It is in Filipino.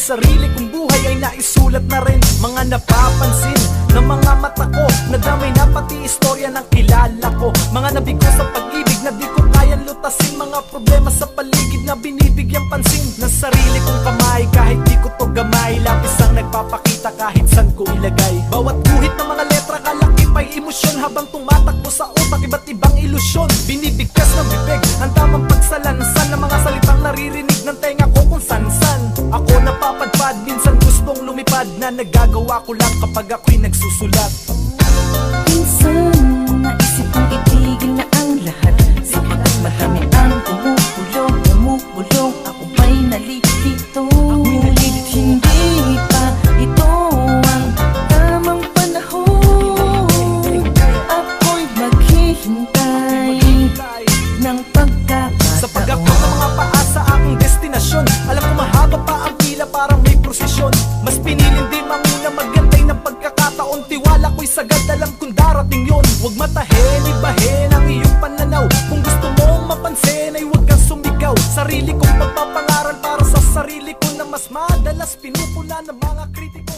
sarili kong buhay ay naisulat na rin. Mga napapansin ng mga mata ko, nadamay na pati istorya ng kilala ko. Mga nabigo sa pag-ibig na di ko kayang lutasin. Mga problema sa paligid na binibigyan pansin ng sarili kong kamay. Kahit di ko to gamay, lapis ang nagpapakita kahit san ko ilagay. Bawat guhit ng mga letra kalakip ay emosyon, habang tumatakbo sa utak iba't ibang ilusyon. Binibigkas ng bibig ang tamang pagsalansan ng mga salitang naririnig ng tenga ko kung san-san. Ako napapadpad, minsan gustong lumipad, na nagagawa ko lang kapag ako'y nagsusulat. Minsan naisip kong itigil na ang lahat, sapagkat marami ang bumubulong. Ako ba'y nalilito? Hindi pa ito ang tamang panahon. Ako'y maghihintay ng pagkakataon. Sa pag-akot ng mga paa sa aking destinasyon, alam ko mahaba pa ang pila, parang may prosesyon. Mas piniling di manguna, maghintay ng pagkakataon. Tiwala ko'y sagad, alam kong darating yon. Huwag matahin, ibahin ang iyong pananaw. Kung gusto mong mapansin ay huwag kang sumigaw. Sarili kong pagpapangaral para sa sarili ko, na mas madalas pinupuna ng mga kritika.